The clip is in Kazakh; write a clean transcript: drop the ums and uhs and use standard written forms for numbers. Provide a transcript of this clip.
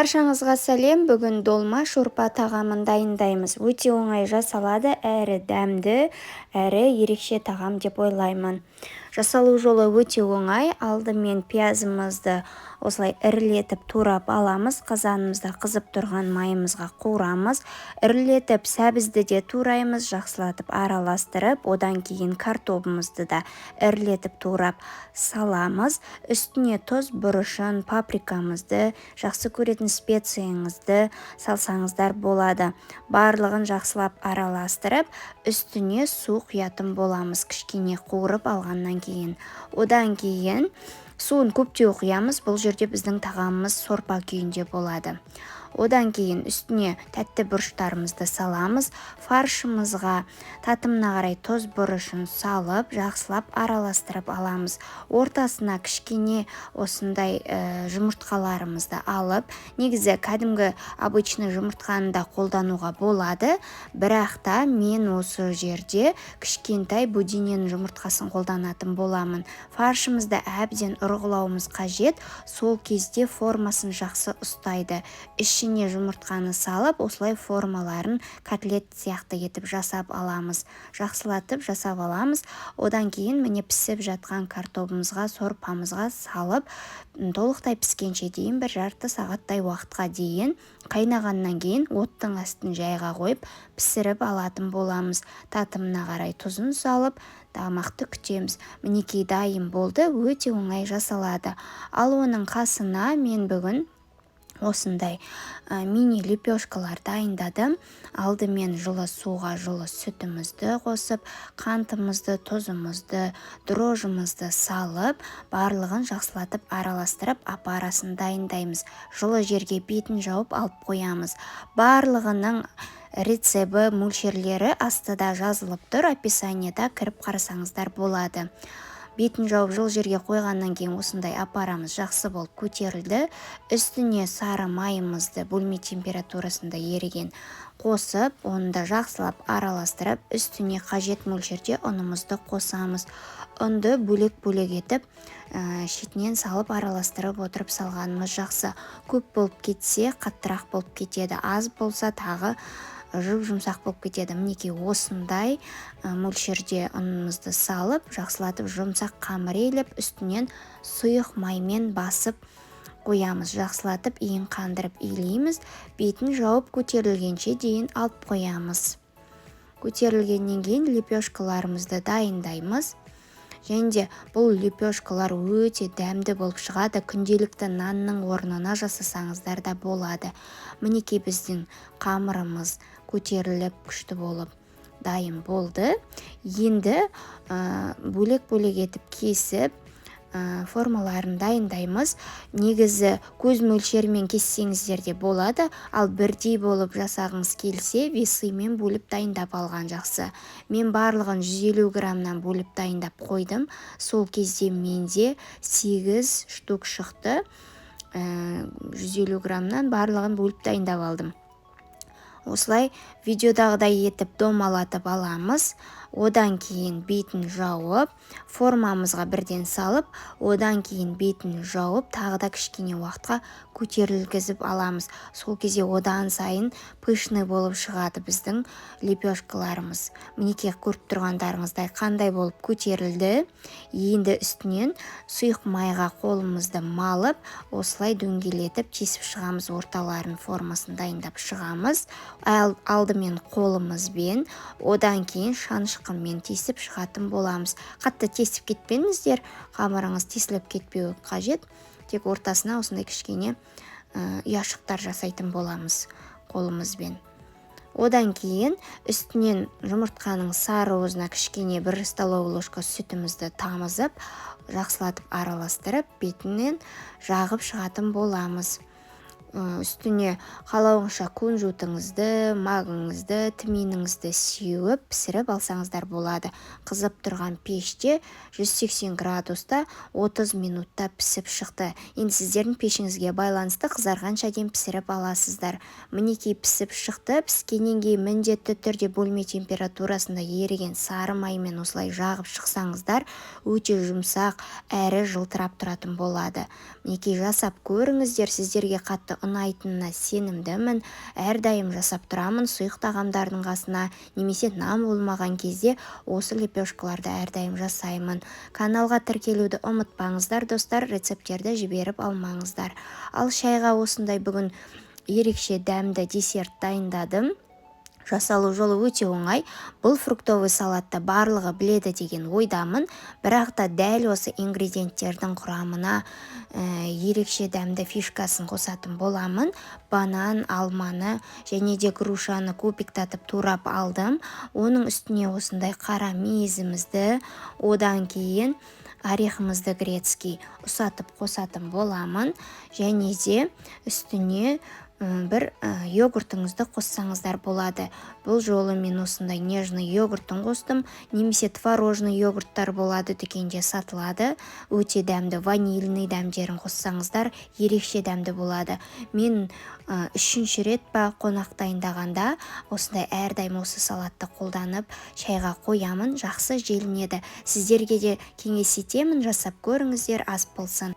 Баршаңызға сәлем. Бүгін долма шорпа тағамын дайындаймыз. Өте оңай жасалады, әрі дәмді, әрі ерекше тағам деп ойлаймын. Жасалу жолы өте оңай. Алдымен пиязымызды осылай ірілетіп турап аламыз. Қазанымызда қызып тұрған майымызға қуырамыз. Ірілетіп сәбізді де тураймыз, жақсылатып араластырып, одан кейін картобымызды да ірілетіп турап саламыз. Үстіне тұз, бұрышын, паприкамызды, жақсы көретін специяңызды салсаңыздар болады. Барлығын жақсылап араластырып, үстіне су құятын боламыз, кішкене қуырып алғаннан кейін. Одан кейін суын көптеу құямыз, бұл жерде біздің тағамымыз сорпа күйінде болады. Одан кейін үстіне тәтті бұрыштарымызды саламыз. Фаршымызға татымына қарай тұз, бұрышын салып, жақсылап араластырып аламыз. Ортасына кішкене осындай жұмыртқаларымызды алып, негізі кәдімгі обычный жұмыртқаны да қолдануға болады, бірақ та мен осы жерде кішкентай бөдененің жұмыртқасын қолданатын боламын. Фаршымызды әбден ұрғылауымыз қажет, сол кезде формасын жақсы ұстайды. Ішіне жұмыртқаны салып, осылай формаларын котлет сияқты етіп жасап аламыз. Жақсылатып жасап аламыз. Одан кейін міне пісіп жатқан картобымызға, сорпамызға салып, толықтай піскенше дейін бір жарты сағаттай уақытқа дейін қайнағаннан кейін оттың астын жайға қойып пісіріп алатын боламыз. Татымына қарай тұзын салып, тамақты күтеміз. Мінекей дайын болды, өте оңай жасалады. Ал оның қасына мен бүгін осындай мини лепешкалар дайындадым. Алдымен жылы суға жылы сүтімізді қосып, қантымызды, тұзымызды, дрожжымызды салып, барлығын жақсылатып араластырып, апарасын дайындаймыз. Жылы жерге бетін жауып алып қоямыз. Барлығының рецебі, мөлшерлері астыда жазылып тұр, описаниеда кіріп қарасаңыздар болады. Бетін жауып жыл жерге қойғаннан кейін осындай апарамыз жақсы болып көтерілді. Үстіне сары майымызды бөлме температурасында еріген қосып, оны да жақсылап араластырып, үстіне қажет мөлшерде ұнымызды қосамыз. Ұнды бөлек-бөлек етіп, шетінен салып араластырып отырып салғанымыз жақсы. Көп болып кетсе, қаттырақ болып кетеді. Аз болса тағы жұмсақ болып кетеді. Мінекей осындай мөлшерде ұнымызды салып, жақсылатып жұмсақ қамыр елеп, үстінен сұйық маймен басып қоямыз. Жақсылатып иін қандырып илейміз. Бетін жауып көтерілгенше дейін алып қоямыз. Көтерілгеннен кейін лепешкаларымызды дайындаймыз. Және де бұл лепешкалар өте дәмді болып шығады. Күнделікті нанның орнына жасасаңыздар да болады. Мінекей біздің қамырымыз көтеріліп күшті болып дайын болды. Енді бөлек-бөлек етіп кесіп, формаларын дайындаймыз. Негізі көз мөлшерімен кессеңіздер де болады, ал бірдей болып жасағыңыз келсе, весыймен бөліп дайындап алған жақсы. Мен барлығын 150 граммнан бөліп дайындап қойдым. Сол кезде менде 8 штук шықты. 150 граммнан барлығын бөліп дайындап алдым. Осылай видеодағыдай етіп домалатып аламыз. Одан кейін бетін жауып, формамызға бірден салып, одан кейін бетін жауып, тағы да кішкене уақытқа көтерілгізіп аламыз. Сол кезде одан сайын пышный болып шығады біздің лепешкаларымыз. Мінекей көріп тұрғандарыңыздай қандай болып көтерілді. Енді үстінен сұйық майға қолымызды малып, осылай дөңгелетіп тесіп шығамыз, орталарын формасын дайындап шығамыз. Алдымен қолымызбен, одан кейін шанышқымен тесіп шығатын боламыз. Қатты тесіп кетпеңіздер, қамырыңыз тесіліп кетпеуі қажет. Тек ортасына осындай кішкене ұяшықтар жасайтын боламыз қолымызбен. Одан кейін үстінен жұмыртқаның сары уызына кішкене 1 столовый ложка сүтімізді тамызып, жақсылатып араластырып, бетінен жағып шығатын боламыз. Үстіне қалауыңша кунжутыңызды, магыңызды, тминіңізді сеуіп, пісіріп алсаңыздар болады. Қызып тұрған пеште 180 градуста 30 минутта пісіп шықты. Енді сіздердің пешіңізге байланысты қызарғанша дейін пісіріп аласыздар. Мінекей пісіп шықты. Піскеннен кейін міндетті түрде бөлме температурасында еріген сары маймен осылай жағып шықсаңыздар, өте жұмсақ әрі жылтырап тұратын болады. Мінекей жасап көріңіздер, сіздерге қатты ұнайтынына сенімдімін. Әрдайым жасап тұрамын сұйық тағамдардың қасына, немесе нан болмаған кезде осы лепешкаларды әрдайым жасаймын. Каналға тіркелуді ұмытпаңыздар, достар, рецепттерді жіберіп алмаңыздар. Ал шайға осындай бүгін ерекше дәмді десерт дайындадым. Жасалу жолы өте оңай. Бұл фруктовый салатты барлығы біледі деген ойдамын, бірақ та дәл осы ингредиенттердің құрамына ерекше дәмді фишкасын қосатын боламын. Банан, алманы және де грушаны кубиктатып турап алдым. Оның үстіне осындай қара мейізімізді, одан кейін орехімізді грецкий ұсатып қосатын боламын. Және де үстіне бір йогуртыңызды қоссаңыздар болады. Бұл жолы мен осындай нежный йогуртын қостым, немесе творожный йогурттар болады, дүкенде сатылады. Өте дәмді, ванильный дәмдерін қоссаңыздар ерекше дәмді болады. Мен үшінші рет қонақ дайындағанда осындай әрдайым осы салатты қолданып шайға қоямын, жақсы желінеді. Сіздерге де кеңес етемін, жасап көріңіздер, ас болсын.